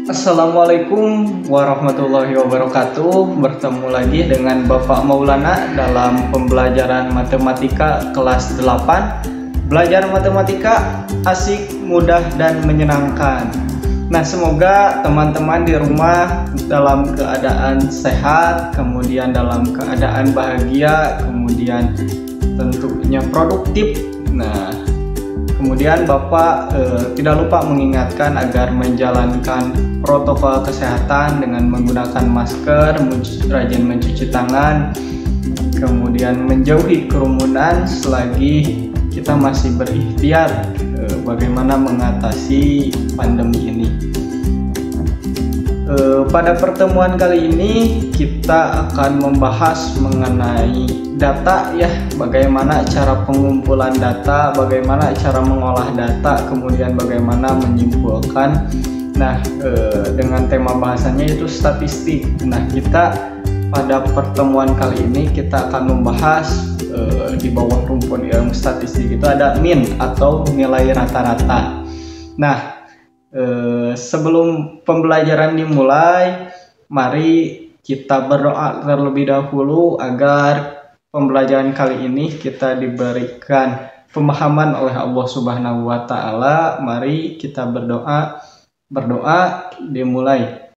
Assalamualaikum warahmatullahi wabarakatuh. Bertemu lagi dengan Bapak Maulana dalam pembelajaran matematika kelas 8. Belajar matematika asik, mudah, dan menyenangkan. Nah, semoga teman-teman di rumah dalam keadaan sehat, kemudian dalam keadaan bahagia, kemudian tentunya produktif. Nah, kemudian Bapak tidak lupa mengingatkan agar menjalankan protokol kesehatan dengan menggunakan masker, rajin mencuci tangan, kemudian menjauhi kerumunan selagi kita masih berikhtiar bagaimana mengatasi pandemi ini. Pada pertemuan kali ini kita akan membahas mengenai data ya, bagaimana cara pengumpulan data, bagaimana cara mengolah data, kemudian bagaimana menyimpulkan. Nah, dengan tema bahasannya itu statistik. Nah, kita pada pertemuan kali ini kita akan membahas di bawah rumpun ilmu statistik itu ada min atau nilai rata-rata. Nah, sebelum pembelajaran dimulai, mari kita berdoa terlebih dahulu agar pembelajaran kali ini kita diberikan pemahaman oleh Allah Subhanahu wa taala. Mari kita berdoa. Berdoa dimulai.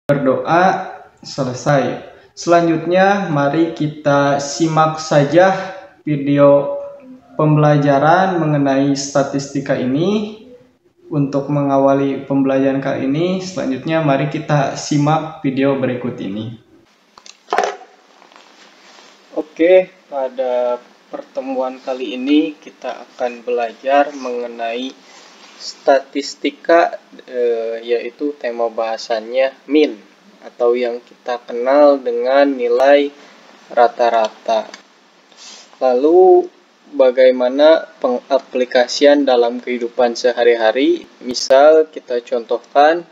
Berdoa selesai. Selanjutnya mari kita simak saja video pembelajaran mengenai statistika ini. Untuk mengawali pembelajaran kali ini, selanjutnya mari kita simak video berikut ini. Oke, pada pertemuan kali ini kita akan belajar mengenai statistika, yaitu tema bahasannya min atau yang kita kenal dengan nilai rata-rata. Lalu bagaimana pengaplikasian dalam kehidupan sehari-hari? Misal kita contohkan,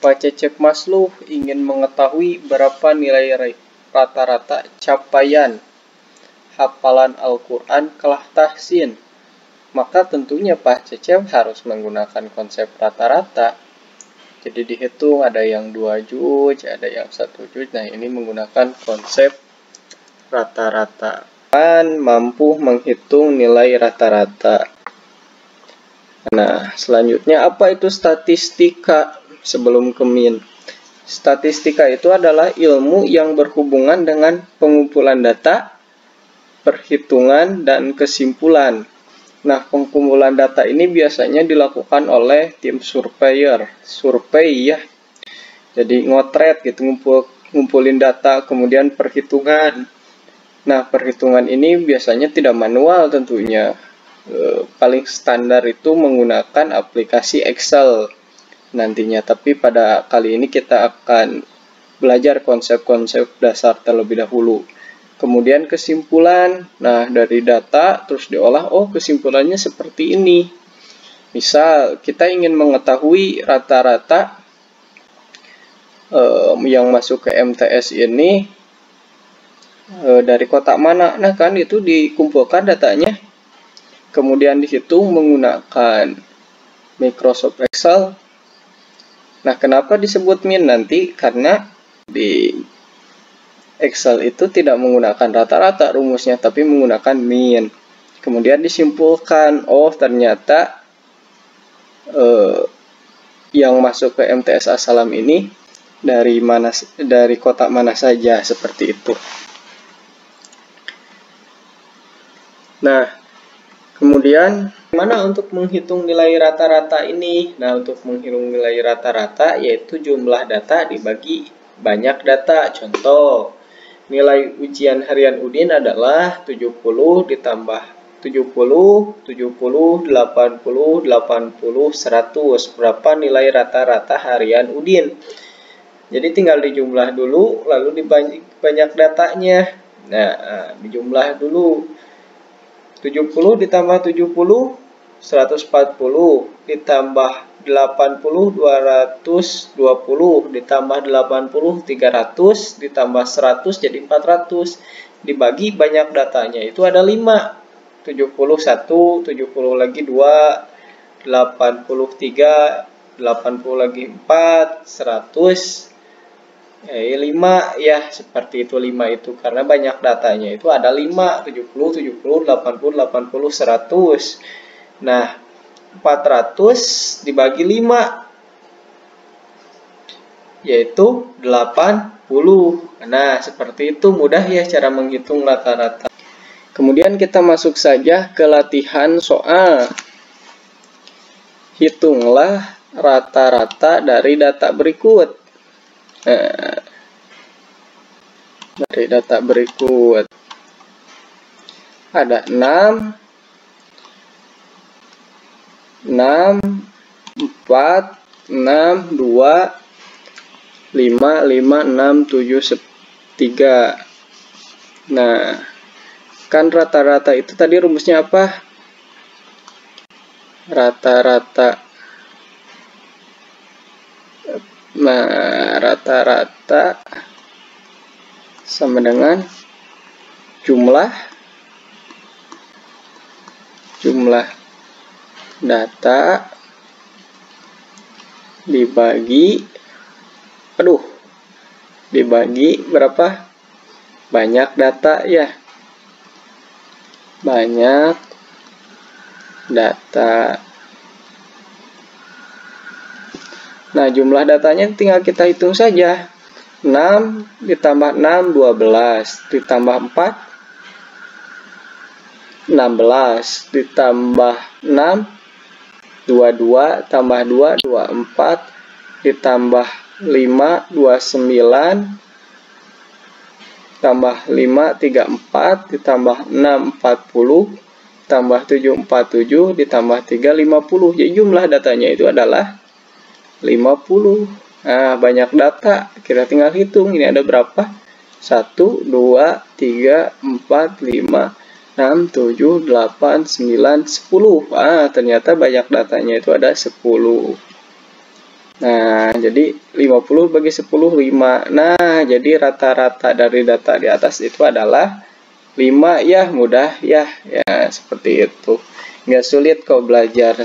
Pak Cecep Masluh ingin mengetahui berapa nilai rata-rata capaian hafalan Al-Quran kelas tahsin. Maka tentunya Pak Cecep harus menggunakan konsep rata-rata. Jadi dihitung ada yang 2 juz, ada yang 1 juz. Nah, ini menggunakan konsep rata-rata. Mampu menghitung nilai rata-rata. Nah, selanjutnya apa itu statistika sebelum ke min? Statistika itu adalah ilmu yang berhubungan dengan pengumpulan data, perhitungan, dan kesimpulan. Nah, pengumpulan data ini biasanya dilakukan oleh tim surveyor, survei ya. Jadi ngotret gitu, ngumpulin data, kemudian perhitungan. Nah, perhitungan ini biasanya tidak manual tentunya. Paling standar itu menggunakan aplikasi Excel nantinya. Tapi pada kali ini kita akan belajar konsep-konsep dasar terlebih dahulu. Kemudian kesimpulan, nah dari data terus diolah, oh kesimpulannya seperti ini. Misal kita ingin mengetahui rata-rata yang masuk ke MTS ini dari kotak mana. Nah kan itu dikumpulkan datanya, kemudian dihitung menggunakan Microsoft Excel. Nah, kenapa disebut min nanti? Karena di Excel itu tidak menggunakan rata-rata rumusnya, tapi menggunakan min. Kemudian disimpulkan, oh ternyata yang masuk ke MTS As-Salam ini dari kotak mana saja, seperti itu. Nah, kemudian mana untuk menghitung nilai rata-rata ini? Nah, untuk menghitung nilai rata-rata yaitu jumlah data dibagi banyak data. Contoh, nilai ujian harian Udin adalah 70 ditambah 70, 80, 80, 100. Berapa nilai rata-rata harian Udin? Jadi tinggal dijumlah dulu, lalu dibagi banyak datanya. Nah, dijumlah dulu. 70 ditambah 70, 140, ditambah 80, 220, ditambah 80, 300, ditambah 100 jadi 400. Dibagi banyak datanya itu ada 5. 71, 70 lagi 2, 83, 80 lagi 4, 100, 5 ya, seperti itu 5 itu karena banyak datanya itu ada 5, 70, 70, 80, 80, 100. Nah, 400 dibagi 5 yaitu 80. Nah, seperti itu mudah ya cara menghitung rata-rata. Kemudian kita masuk saja ke latihan soal. Hitunglah rata-rata dari data berikut. Nah, dari data berikut ada 6, 4, 6, 2, 5, 6, 7, 3. Nah, kan rata-rata itu tadi rumusnya apa? Rata-rata. Nah, rata-rata sama dengan jumlah data dibagi berapa? Banyak data ya. Banyak data. Nah, jumlah datanya tinggal kita hitung saja. 6 ditambah 6, 12. Ditambah 4, 16. Ditambah 6, 22. Tambah 2, 24. Ditambah 5, 29. Tambah 5, 34. Ditambah 6, 40. Tambah 7, 47. Ditambah 3, 50. Jadi jumlah datanya itu adalah 50. Nah, banyak data. Kita tinggal hitung. Ini ada berapa? 1, 2, 3, 4, 5, 6, 7, 8, 9, 10. Ternyata banyak datanya itu ada 10. Nah, jadi 50 bagi 10, 5. Nah, jadi rata-rata dari data di atas itu adalah 5 ya, mudah ya. Ya, seperti itu. Nggak sulit kok belajar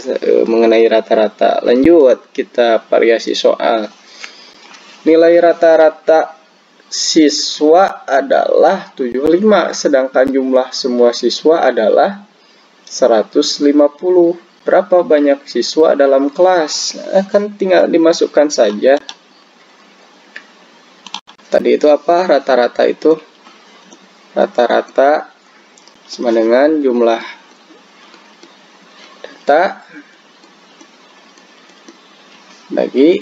mengenai rata-rata. Lanjut, kita variasi soal. Nilai rata-rata siswa adalah 75, sedangkan jumlah semua siswa adalah 150. Berapa banyak siswa dalam kelas? Kan tinggal dimasukkan saja. Tadi itu apa? Rata-rata itu. Rata-rata sama dengan jumlah data bagi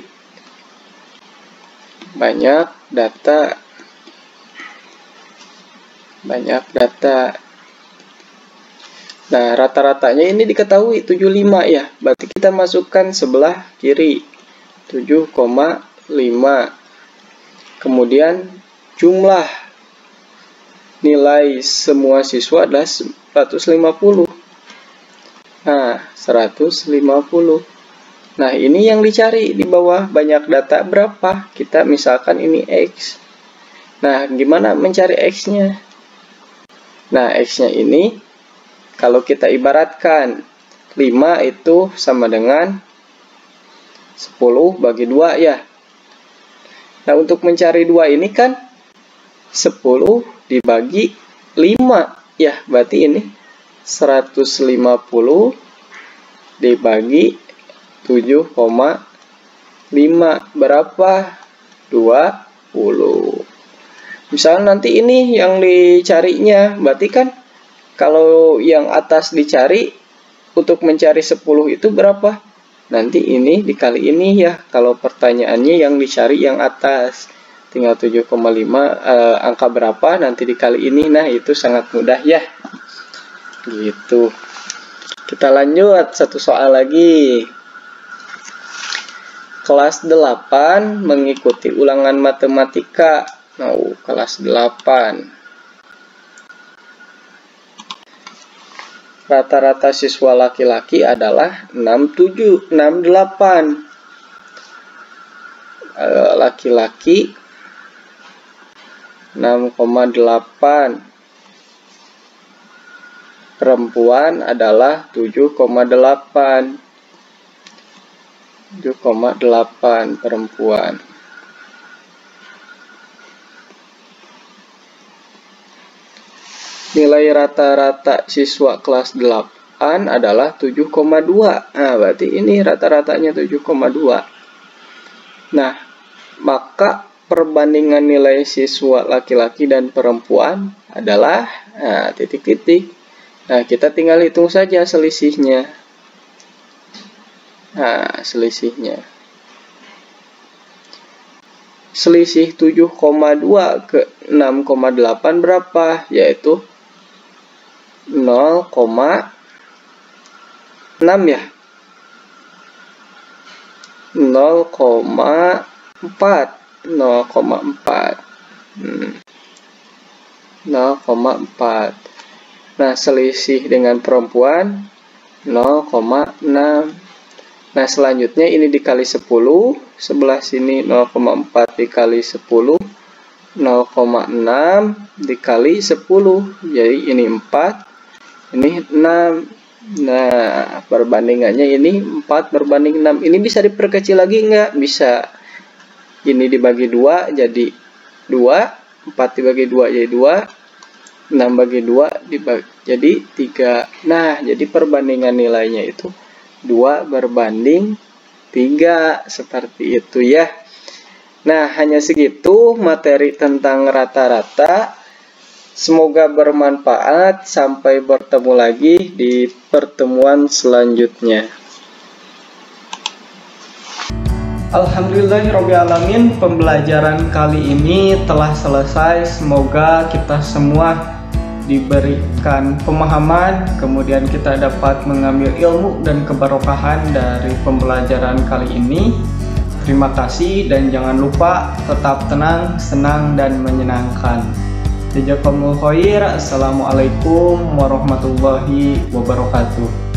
banyak data. Banyak data. Nah, rata-ratanya ini diketahui 75 ya. Berarti kita masukkan sebelah kiri 7,5. Kemudian jumlah nilai semua siswa adalah 150. Nah, 150. Nah, ini yang dicari di bawah banyak data berapa? Kita misalkan ini X. Nah, gimana mencari X-nya? Nah, X-nya ini kalau kita ibaratkan 5 itu sama dengan 10 bagi 2 ya. Nah, untuk mencari 2 ini kan 10 dibagi 5 ya. Berarti ini 150 dibagi 7,5 berapa? 20. Misalnya nanti ini yang dicarinya, berarti kan kalau yang atas dicari, untuk mencari 10 itu berapa? Nanti ini dikali ini ya. Kalau pertanyaannya yang dicari yang atas, tinggal 7,5 angka berapa nanti dikali ini. Nah, itu sangat mudah ya. Gitu. Kita lanjut satu soal lagi. Kelas 8 mengikuti ulangan matematika. Nah, kelas 8. Rata-rata siswa laki-laki adalah 68. Laki-laki 6,8. perempuan adalah 7,8. 7,8 perempuan. Nilai rata-rata siswa kelas 8 adalah 7,2. Nah, berarti ini rata-ratanya 7,2. Nah, maka perbandingan nilai siswa laki-laki dan perempuan adalah titik-titik. Nah, kita tinggal hitung saja selisihnya. Nah, selisihnya. Selisih 7,2 ke 6,8 berapa? Yaitu 0,6 ya. 0,4. 0,4. Nah, selisih dengan perempuan 0,6. Nah, selanjutnya ini dikali 10, sebelah sini 0,4 dikali 10, 0,6 dikali 10, jadi ini 4, ini 6. Nah, perbandingannya ini 4 berbanding 6. Ini bisa diperkecil lagi enggak? Bisa. Ini dibagi 2 jadi 2, 4 dibagi 2 jadi 2, 6 bagi 2 dibagi jadi 3. Nah, jadi perbandingan nilainya itu 2 berbanding 3, seperti itu ya. Nah, hanya segitu materi tentang rata-rata. Semoga bermanfaat. Sampai bertemu lagi di pertemuan selanjutnya. Alhamdulillahirrabbilalamin, pembelajaran kali ini telah selesai. Semoga kita semua diberikan pemahaman, kemudian kita dapat mengambil ilmu dan keberkahan dari pembelajaran kali ini. Terima kasih dan jangan lupa tetap tenang, senang, dan menyenangkan. Jazakumullah khair. Assalamualaikum warahmatullahi wabarakatuh.